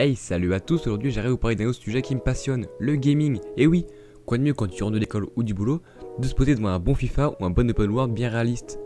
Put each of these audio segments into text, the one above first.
Hey, salut à tous, aujourd'hui j'arrive à vous parler d'un autre sujet qui me passionne, le gaming. Et oui, quoi de mieux quand tu rentres de l'école ou du boulot, de se poser devant un bon FIFA ou un bon open world bien réaliste.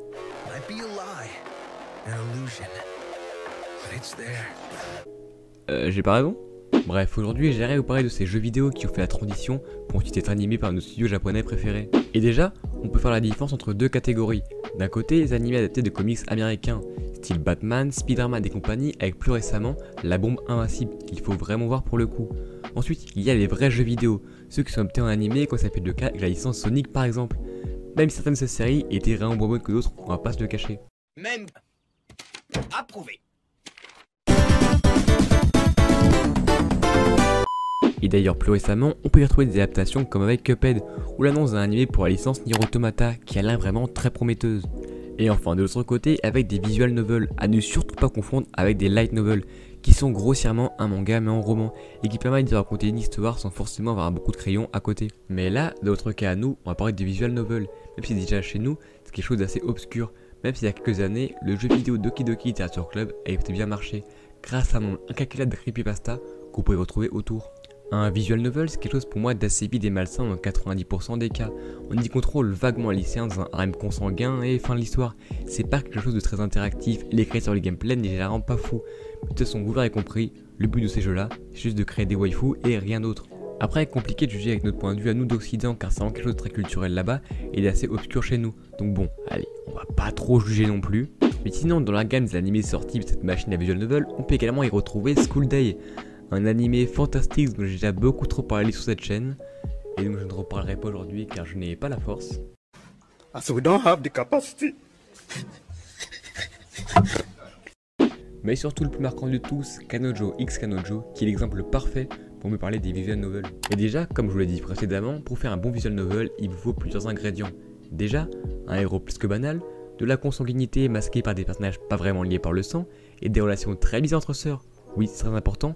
J'ai pas raison? Bref, aujourd'hui j'arrive à vous parler de ces jeux vidéo qui ont fait la transition pour ensuite être animés par nos studios japonais préférés. Et déjà, on peut faire la différence entre deux catégories. D'un côté, les animés adaptés de comics américains, style Batman, Spider-Man et compagnie, avec plus récemment La Bombe Invincible, qu'il faut vraiment voir pour le coup. Ensuite, il y a les vrais jeux vidéo, ceux qui sont adaptés en animé, comme ça peut être le cas avec la licence Sonic par exemple. Même si certaines de ces séries étaient vraiment moins bonnes que d'autres, on va pas se le cacher. Même approuvé. Et d'ailleurs plus récemment, on peut y retrouver des adaptations comme avec Cuphead, ou l'annonce d'un animé pour la licence Nier Automata, qui a l'air vraiment très prometteuse. Et enfin de l'autre côté, avec des visual novels, à ne surtout pas confondre avec des light novels, qui sont grossièrement un manga mais en roman, et qui permettent de raconter une histoire sans forcément avoir beaucoup de crayons à côté. Mais là, dans notre cas à nous, on va parler des visual novels, même si déjà chez nous, c'est quelque chose d'assez obscur, même s'il y a quelques années, le jeu vidéo Doki Doki Literature Club a bien marché, grâce à un nombre incalculable de creepypasta que vous pouvez retrouver autour. Un visual novel, c'est quelque chose pour moi d'assez vide et malsain dans 90% des cas. On y contrôle vaguement un lycéen dans un harem consanguin et fin de l'histoire. C'est pas quelque chose de très interactif, les créer sur le gameplay n'est généralement pas fou. Mais de toute façon, vous l'aurez compris, le but de ces jeux-là, c'est juste de créer des waifus et rien d'autre. Après, compliqué de juger avec notre point de vue à nous d'Occident car c'est vraiment quelque chose de très culturel là-bas et d'assez obscur chez nous. Donc bon, allez, on va pas trop juger non plus. Mais sinon, dans la gamme des animés sortis de cette machine à visual novel, on peut également y retrouver School Day. Un animé fantastique dont j'ai déjà beaucoup trop parlé sur cette chaîne et donc je ne reparlerai pas aujourd'hui car je n'ai pas la force. So we don't have the capacity. Mais surtout le plus marquant de tous, Kanojo X Kanojo, qui est l'exemple parfait pour me parler des visual novels. Et déjà, comme je vous l'ai dit précédemment, pour faire un bon visual novel, il vous faut plusieurs ingrédients. Déjà, un héros plus que banal, de la consanguinité masquée par des personnages pas vraiment liés par le sang, et des relations très bizarres entre sœurs. Oui, c'est très important.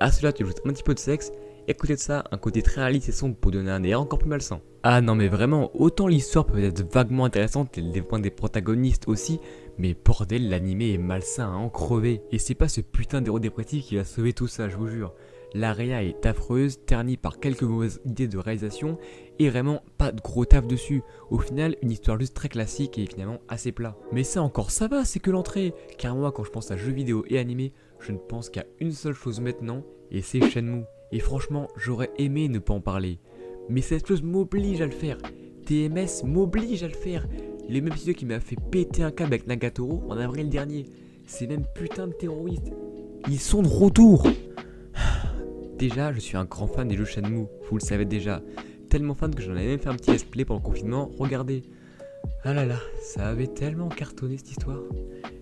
À cela, tu ajoutes un petit peu de sexe, et à côté de ça, un côté très réaliste et sombre pour donner un air encore plus malsain. Ah non mais vraiment, autant l'histoire peut être vaguement intéressante et le développement des protagonistes aussi, mais bordel, l'animé est malsain à en crever. Et c'est pas ce putain d'héros dépressif qui va sauver tout ça, je vous jure. La réa est affreuse, ternie par quelques mauvaises idées de réalisation, et vraiment pas de gros taf dessus. Au final, une histoire juste très classique et finalement assez plat. Mais ça encore, ça va, c'est que l'entrée. Car moi, quand je pense à jeux vidéo et animé, je ne pense qu'à une seule chose maintenant, et c'est Shenmue. Et franchement, j'aurais aimé ne pas en parler. Mais cette chose m'oblige à le faire. TMS m'oblige à le faire. Les mêmes studios qui m'a fait péter un câble avec Nagatoro en avril dernier. Ces mêmes putains de terroristes. Ils sont de retour. Déjà, je suis un grand fan des jeux Shenmue, vous le savez déjà. Tellement fan que j'en avais même fait un petit let's play pendant le confinement, regardez. Ah là là, ça avait tellement cartonné cette histoire.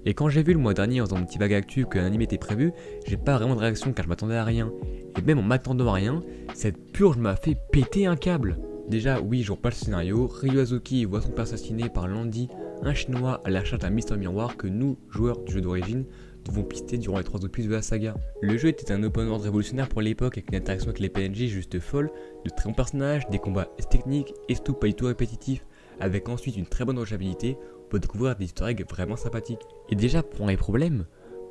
Et quand j'ai vu le mois dernier dans mon petit bag actu qu'un anime était prévu, j'ai pas vraiment de réaction car je m'attendais à rien. Et même en m'attendant à rien, cette purge m'a fait péter un câble. Déjà, oui, je vois pas le scénario, Ryu Azuki voit son père assassiné par Landy, un chinois à la recherche d'un mystère miroir que nous, joueurs du jeu d'origine, devons pister durant les 3 opus de la saga. Le jeu était un open world révolutionnaire pour l'époque avec une interaction avec les PNJ juste folle, de très bons personnages, des combats techniques et surtout pas du tout répétitifs, avec ensuite une très bonne rejouabilité, on peut découvrir des easter eggs vraiment sympathiques. Et déjà, pour un problème,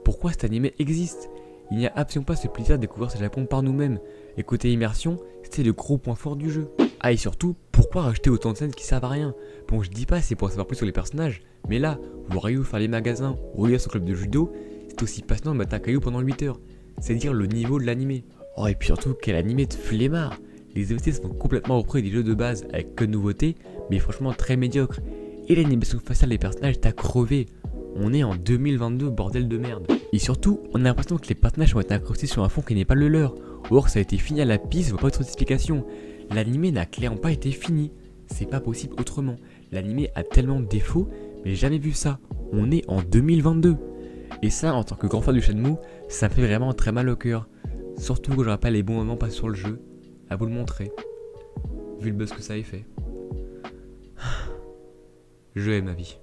pourquoi cet animé existe? Il n'y a absolument pas ce plaisir de découvrir ce Japon par nous-mêmes, et côté immersion, c'était le gros point fort du jeu. Ah et surtout, pourquoi rajouter autant de scènes qui servent à rien? Bon, je dis pas c'est pour en savoir plus sur les personnages, mais là, voir Ryu faire les magasins, ou Ryu à son club de judo, c'est aussi passionnant de mettre un caillou pendant 8 heures. C'est dire le niveau de l'animé. Oh et puis surtout, quel animé de flemmard. Les OST sont complètement repris des jeux de base avec que de nouveautés, mais franchement très médiocres. Et l'animation faciale des personnages est à crever. On est en 2022, bordel de merde. Et surtout, on a l'impression que les personnages vont être accrochés sur un fond qui n'est pas le leur. Or ça a été fini à la piste, il ne va pas être d'explication. L'animé n'a clairement pas été fini. C'est pas possible autrement. L'animé a tellement de défauts, mais j'ai jamais vu ça. On est en 2022. Et ça, en tant que grand fan du Shenmue, ça me fait vraiment très mal au cœur. Surtout que je rappelle les bons moments passés sur le jeu. À vous le montrer. Vu le buzz que ça a fait. Je hais ma vie.